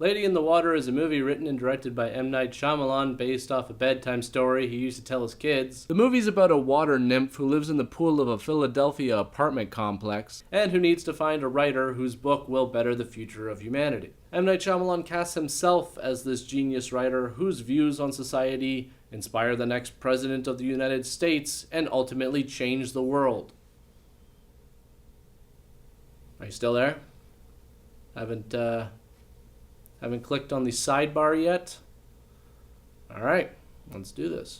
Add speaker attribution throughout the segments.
Speaker 1: Lady in the Water is a movie written and directed by M. Night Shyamalan based off a bedtime story he used to tell his kids. The movie's about a water nymph who lives in the pool of a Philadelphia apartment complex and who needs to find a writer whose book will better the future of humanity. M. Night Shyamalan casts himself as this genius writer whose views on society inspire the next president of the United States and ultimately change the world. Are you still there? Haven't clicked on the sidebar yet? Alright, let's do this.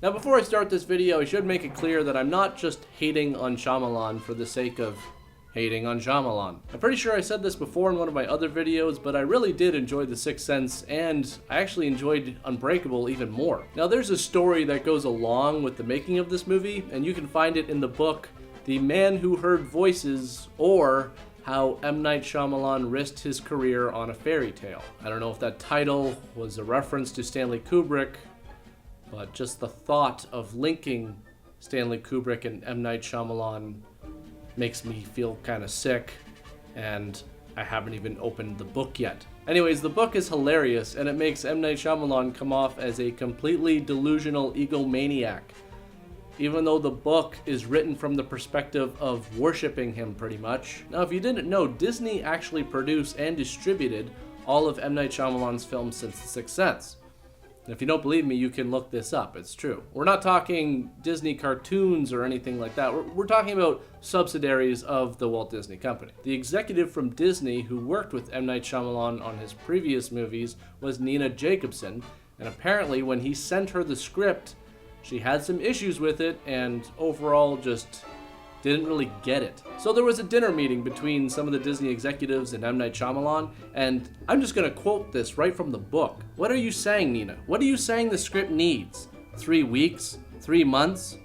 Speaker 1: Now before I start this video, I should make it clear that I'm not just hating on Shyamalan for the sake of hating on Shyamalan. I'm pretty sure I said this before in one of my other videos, but I really did enjoy The Sixth Sense, and I actually enjoyed Unbreakable even more. Now there's a story that goes along with the making of this movie, and you can find it in the book The Man Who Heard Voices, or How M. Night Shyamalan Risked His Career on a Fairy Tale. I don't know if that title was a reference to Stanley Kubrick, but just the thought of linking Stanley Kubrick and M. Night Shyamalan makes me feel kind of sick, and I haven't even opened the book yet. Anyways, the book is hilarious, and it makes M. Night Shyamalan come off as a completely delusional egomaniac, even though the book is written from the perspective of worshiping him pretty much. Now, if you didn't know, Disney actually produced and distributed all of M. Night Shyamalan's films since The Sixth Sense. And if you don't believe me, you can look this up. It's true. We're not talking Disney cartoons or anything like that. We're talking about subsidiaries of the Walt Disney Company. The executive from Disney who worked with M. Night Shyamalan on his previous movies was Nina Jacobson, and apparently when he sent her the script, she had some issues with it and overall just didn't really get it. So there was a dinner meeting between some of the Disney executives and M. Night Shyamalan, and I'm just gonna quote this right from the book. "What are you saying, Nina? What are you saying the script needs? 3 weeks? 3 months?"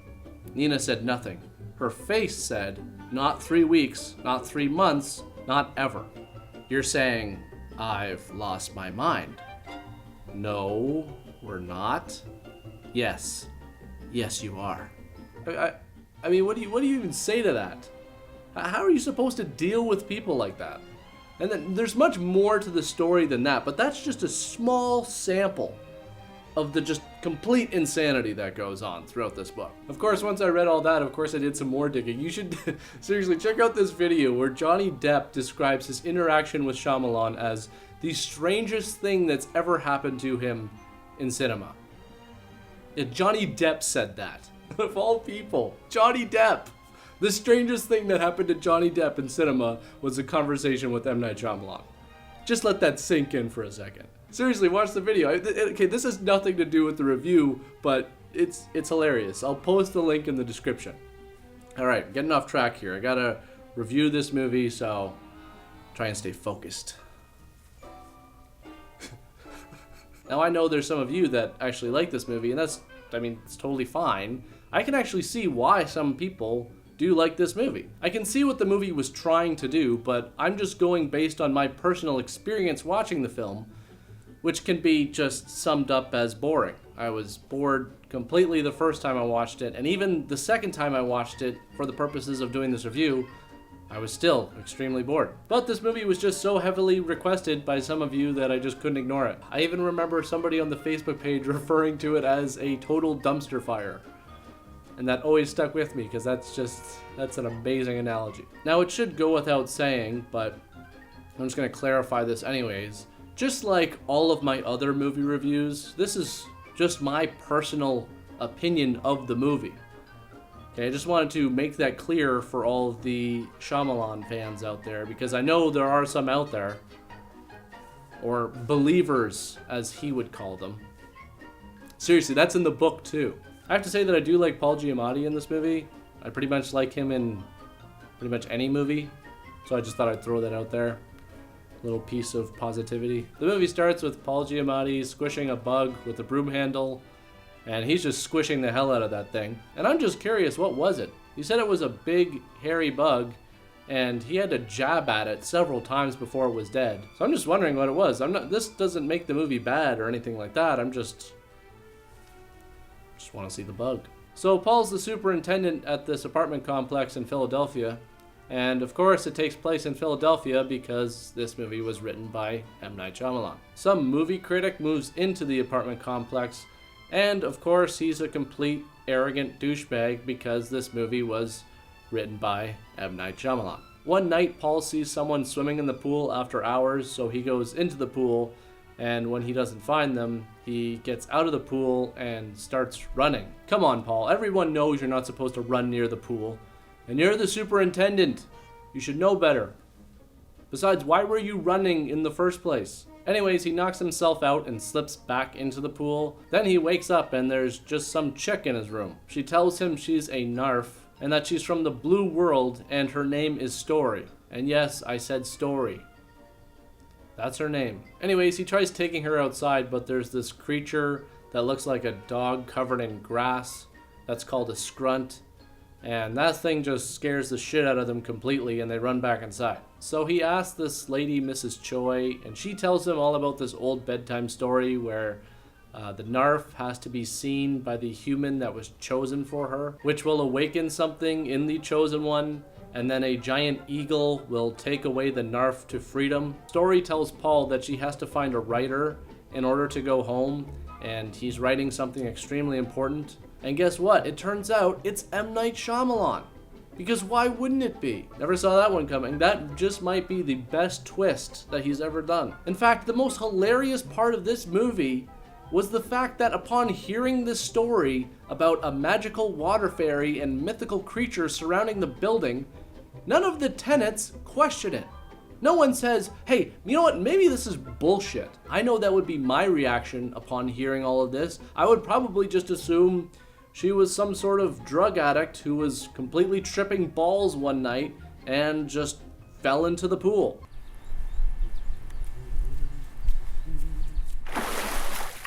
Speaker 1: Nina said nothing. Her face said, "Not 3 weeks, not 3 months, not ever." "You're saying I've lost my mind." "No, we're not." "Yes. Yes, you are." I mean, what do you even say to that? How are you supposed to deal with people like that? And then there's much more to the story than that, but that's just a small sample of the just complete insanity that goes on throughout this book. Of course, once I read all that, of course I did some more digging. You should seriously check out this video where Johnny Depp describes his interaction with Shyamalan as the strangest thing that's ever happened to him in cinema. Yeah, Johnny Depp said that. Of all people, Johnny Depp. The strangest thing that happened to Johnny Depp in cinema was a conversation with M. Night Shyamalan. Just let that sink in for a second. Seriously, watch the video. Okay, this has nothing to do with the review, but it's hilarious. I'll post the link in the description. Alright, getting off track here. I gotta review this movie, so try and stay focused. Now I know there's some of you that actually like this movie, and it's totally fine. I can actually see why some people do like this movie. I can see what the movie was trying to do, but I'm just going based on my personal experience watching the film, which can be just summed up as boring. I was bored completely the first time I watched it, and even the second time I watched it for the purposes of doing this review, I was still extremely bored. But this movie was just so heavily requested by some of you that I just couldn't ignore it. I even remember somebody on the Facebook page referring to it as a total dumpster fire. And that always stuck with me because that's an amazing analogy. Now it should go without saying, but I'm just gonna clarify this anyways. Just like all of my other movie reviews, this is just my personal opinion of the movie. Okay, I just wanted to make that clear for all of the Shyamalan fans out there, because I know there are some out there, or believers as he would call them. Seriously, that's in the book too. I have to say that I do like Paul Giamatti in this movie. I pretty much like him in pretty much any movie, so I just thought I'd throw that out there. Little piece of positivity. The movie starts with Paul Giamatti squishing a bug with a broom handle, and he's just squishing the hell out of that thing. And I'm just curious, what was it? He said it was a big, hairy bug, and he had to jab at it several times before it was dead. So I'm just wondering what it was. This doesn't make the movie bad or anything like that. Just want to see the bug. So Paul's the superintendent at this apartment complex in Philadelphia. And of course it takes place in Philadelphia because this movie was written by M. Night Shyamalan. Some movie critic moves into the apartment complex, and of course he's a complete arrogant douchebag because this movie was written by M. Night Shyamalan. One night Paul sees someone swimming in the pool after hours, so he goes into the pool, and when he doesn't find them, he gets out of the pool and starts running. Come on, Paul, everyone knows you're not supposed to run near the pool. And you're the superintendent. You should know better. Besides, why were you running in the first place? Anyways, he knocks himself out and slips back into the pool. Then he wakes up and there's just some chick in his room. She tells him she's a narf and that she's from the blue world and her name is Story. And yes, I said Story. That's her name. Anyways, he tries taking her outside, but there's this creature that looks like a dog covered in grass. That's called a scrunt. And that thing just scares the shit out of them completely and they run back inside. So he asks this lady, Mrs. Choi, and she tells him all about this old bedtime story where the narf has to be seen by the human that was chosen for her, which will awaken something in the chosen one, and then a giant eagle will take away the narf to freedom. Story tells Paul that she has to find a writer in order to go home, and he's writing something extremely important. And guess what? It turns out it's M. Night Shyamalan. Because why wouldn't it be? Never saw that one coming. That just might be the best twist that he's ever done. In fact, the most hilarious part of this movie was the fact that upon hearing this story about a magical water fairy and mythical creatures surrounding the building, none of the tenants question it. No one says, hey, you know what, maybe this is bullshit. I know that would be my reaction upon hearing all of this. I would probably just assume she was some sort of drug addict who was completely tripping balls one night and just fell into the pool.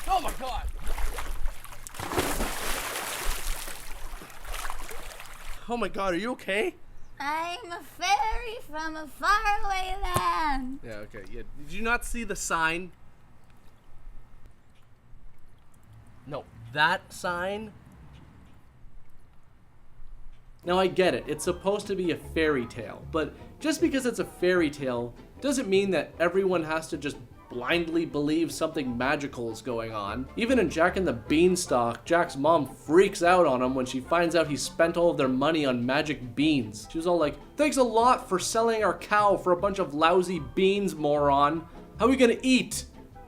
Speaker 2: Oh my God! Oh my God, are you okay?
Speaker 3: I'm a fairy from a faraway land.
Speaker 2: Yeah, okay. Yeah. Did you not see the sign? No, that sign?
Speaker 1: Now I get it, it's supposed to be a fairy tale, but just because it's a fairy tale doesn't mean that everyone has to just blindly believe something magical is going on. Even in Jack and the Beanstalk, Jack's mom freaks out on him when she finds out he spent all of their money on magic beans. She was all like, thanks a lot for selling our cow for a bunch of lousy beans, moron. How are we gonna eat?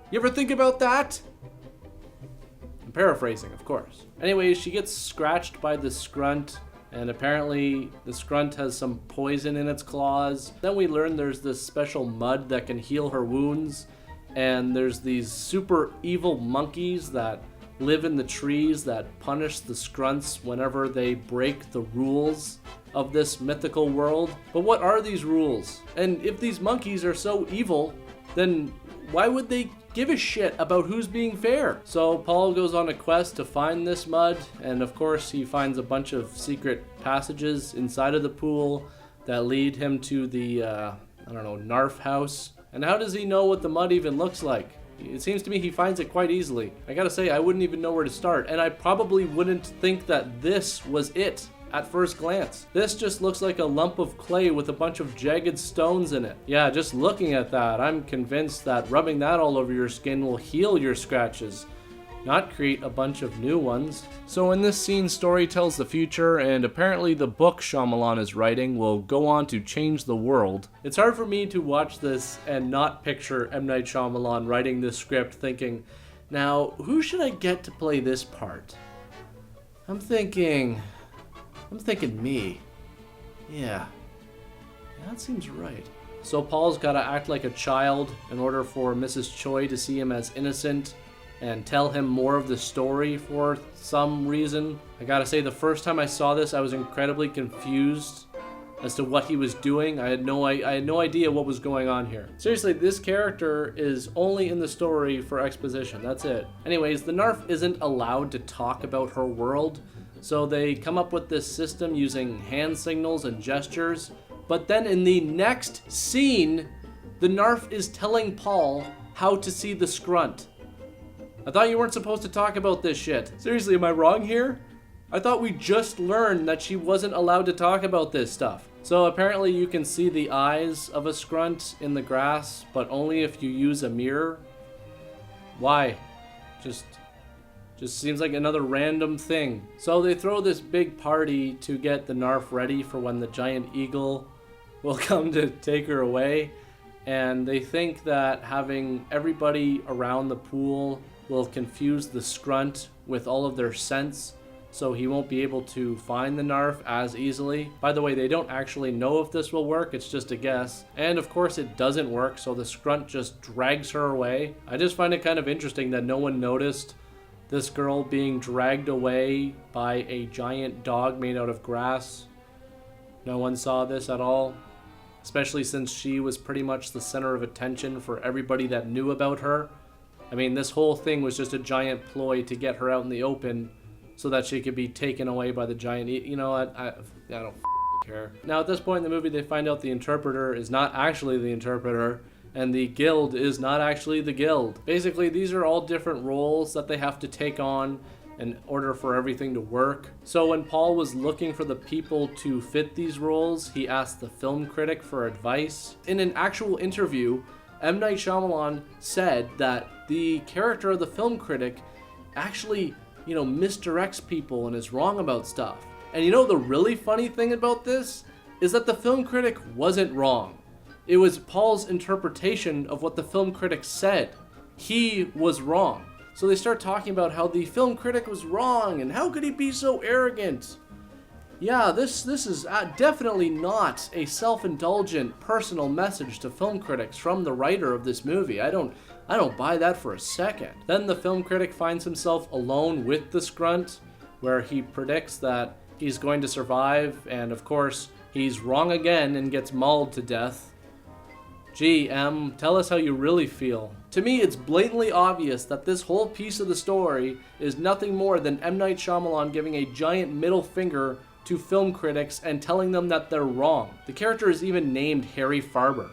Speaker 1: You ever think about that? I'm paraphrasing, of course. Anyways, she gets scratched by the scrunt, and apparently the scrunt has some poison in its claws. Then we learn there's this special mud that can heal her wounds, and there's these super evil monkeys that live in the trees that punish the scrunts whenever they break the rules of this mythical world. But what are these rules? And if these monkeys are so evil, then why would they give a shit about who's being fair? So Paul goes on a quest to find this mud, and of course he finds a bunch of secret passages inside of the pool that lead him to the, Narf house. And how does he know what the mud even looks like? It seems to me he finds it quite easily. I gotta say, I wouldn't even know where to start, and I probably wouldn't think that this was it at first glance. This just looks like a lump of clay with a bunch of jagged stones in it. Yeah, just looking at that, I'm convinced that rubbing that all over your skin will heal your scratches, not create a bunch of new ones. So in this scene, Story tells the future, and apparently the book Shyamalan is writing will go on to change the world. It's hard for me to watch this and not picture M. Night Shyamalan writing this script thinking, now, who should I get to play this part? I'm thinking me. Yeah, that seems right. So Paul's gotta act like a child in order for Mrs. Choi to see him as innocent and tell him more of the story for some reason. I gotta say, the first time I saw this, I was incredibly confused as to what he was doing. I had no idea what was going on here. Seriously, this character is only in the story for exposition. That's it. Anyways, the Narf isn't allowed to talk about her world, so they come up with this system using hand signals and gestures. But then in the next scene, the Narf is telling Paul how to see the scrunt. I thought you weren't supposed to talk about this shit. Seriously, am I wrong here? I thought we just learned that she wasn't allowed to talk about this stuff. So apparently you can see the eyes of a scrunt in the grass, but only if you use a mirror. Why? Just seems like another random thing. So they throw this big party to get the Narf ready for when the giant eagle will come to take her away. And they think that having everybody around the pool will confuse the scrunt with all of their scents, so he won't be able to find the Narf as easily. By the way, they don't actually know if this will work, it's just a guess. And of course it doesn't work, so the scrunt just drags her away. I just find it kind of interesting that no one noticed this girl being dragged away by a giant dog made out of grass. No one saw this at all, especially since she was pretty much the center of attention for everybody that knew about her. I mean, this whole thing was just a giant ploy to get her out in the open so that she could be taken away by the giant you know what, I don't care. Now at this point in the movie, they find out the interpreter is not actually the interpreter, and the guild is not actually the guild. Basically, these are all different roles that they have to take on in order for everything to work. So when Paul was looking for the people to fit these roles, he asked the film critic for advice. In an actual interview, M. Night Shyamalan said that the character of the film critic actually, misdirects people and is wrong about stuff. And the really funny thing about this is that the film critic wasn't wrong. It was Paul's interpretation of what the film critic said. He was wrong. So they start talking about how the film critic was wrong and how could he be so arrogant. Yeah, this is definitely not a self-indulgent personal message to film critics from the writer of this movie. I don't buy that for a second. Then the film critic finds himself alone with the scrunt, where he predicts that he's going to survive, and of course, he's wrong again and gets mauled to death. Gee, Em, tell us how you really feel. To me, it's blatantly obvious that this whole piece of the story is nothing more than M. Night Shyamalan giving a giant middle finger to film critics and telling them that they're wrong. The character is even named Harry Farber.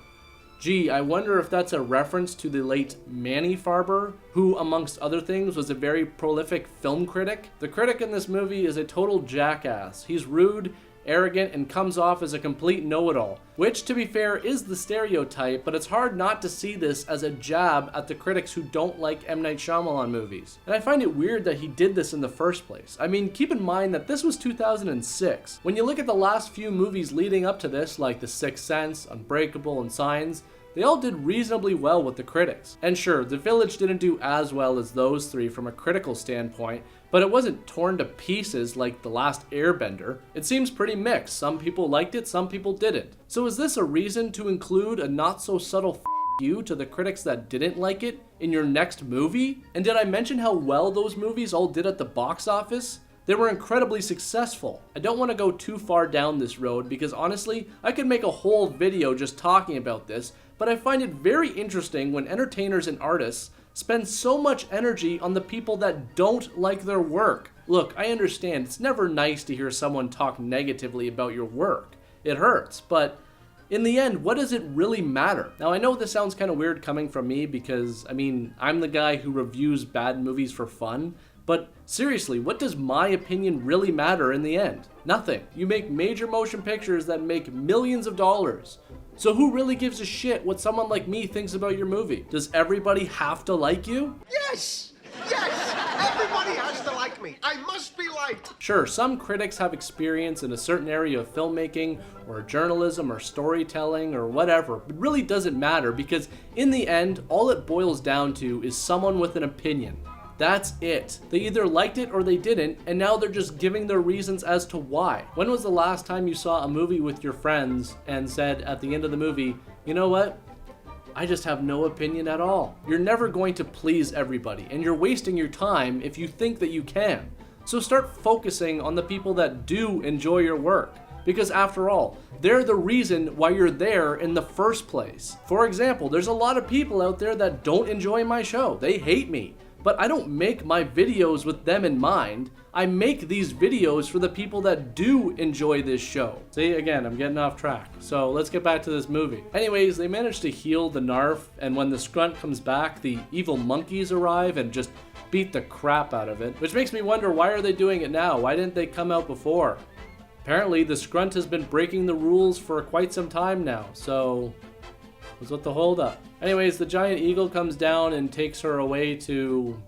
Speaker 1: Gee, I wonder if that's a reference to the late Manny Farber, who, amongst other things, was a very prolific film critic. The critic in this movie is a total jackass. He's rude, arrogant, and comes off as a complete know-it-all, which, to be fair, is the stereotype, but it's hard not to see this as a jab at the critics who don't like M. Night Shyamalan movies. And I find it weird that he did this in the first place. I mean, keep in mind that this was 2006. When you look at the last few movies leading up to this, like The Sixth Sense, Unbreakable, and Signs, they all did reasonably well with the critics. And sure, The Village didn't do as well as those three from a critical standpoint, but it wasn't torn to pieces like The Last Airbender. It seems pretty mixed. Some people liked it, some people didn't. So is this a reason to include a not-so-subtle you to the critics that didn't like it in your next movie? And did I mention how well those movies all did at the box office? They were incredibly successful. I don't want to go too far down this road because honestly, I could make a whole video just talking about this, but I find it very interesting when entertainers and artists spend so much energy on the people that don't like their work. Look, I understand it's never nice to hear someone talk negatively about your work. It hurts, but in the end, what does it really matter? Now, I know this sounds kind of weird coming from me because, I'm the guy who reviews bad movies for fun, but seriously, what does my opinion really matter in the end? Nothing. You make major motion pictures that make millions of dollars. So who really gives a shit what someone like me thinks about your movie? Does everybody have to like you?
Speaker 4: Yes! Yes! Everybody has to like me. I must be liked.
Speaker 1: Sure, some critics have experience in a certain area of filmmaking or journalism or storytelling or whatever. It really doesn't matter because in the end, all it boils down to is someone with an opinion. That's it. They either liked it or they didn't, and now they're just giving their reasons as to why. When was the last time you saw a movie with your friends and said at the end of the movie, you know what? I just have no opinion at all. You're never going to please everybody, and you're wasting your time if you think that you can. So start focusing on the people that do enjoy your work. Because after all, they're the reason why you're there in the first place. For example, there's a lot of people out there that don't enjoy my show. They hate me. But I don't make my videos with them in mind. I make these videos for the people that do enjoy this show. See, again, I'm getting off track. So let's get back to this movie. Anyways, they manage to heal the Narf, and when the scrunt comes back, the evil monkeys arrive and just beat the crap out of it. Which makes me wonder, why are they doing it now? Why didn't they come out before? Apparently, the Scrunt has been breaking the rules for quite some time now, so what's with the holdup? Anyways, the giant eagle comes down and takes her away to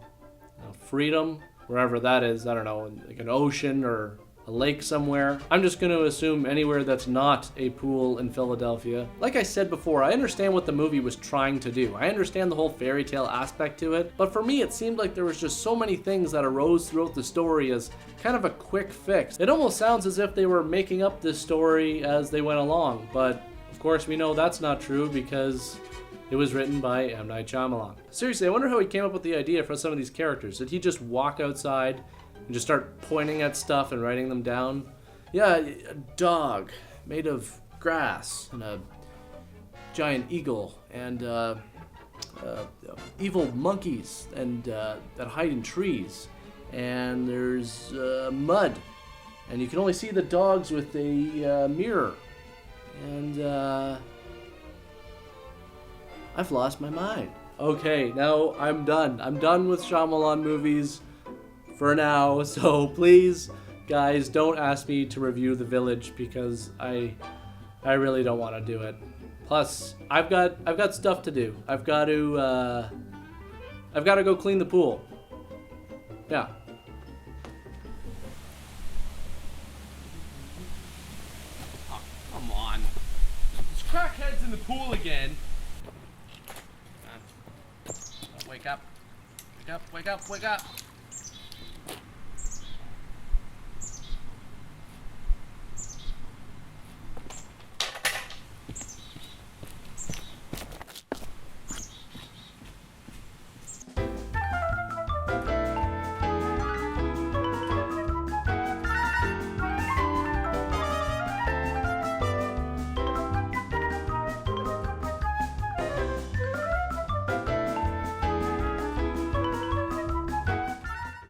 Speaker 1: freedom, wherever that is. I don't know, like an ocean or a lake somewhere. I'm just going to assume anywhere that's not a pool in Philadelphia. Like I said before, I understand what the movie was trying to do. I understand the whole fairy tale aspect to it, but for me it seemed like there was just so many things that arose throughout the story as kind of a quick fix. It almost sounds as if they were making up this story as they went along, but of course we know that's not true because it was written by M. Night Shyamalan. Seriously, I wonder how he came up with the idea for some of these characters. Did he just walk outside and just start pointing at stuff and writing them down? Yeah, a dog made of grass and a giant eagle and evil monkeys and that hide in trees. And there's mud, and you can only see the dogs with a mirror. And I've lost my mind. Okay, now I'm done. I'm done with Shyamalan movies for now, so please, guys, don't ask me to review The Village because I really don't want to do it. Plus, I've got stuff to do. I've got to go clean the pool. Yeah.
Speaker 2: Oh, come on. This crackhead's in the pool again. Wake up. Wake up, wake up, wake up.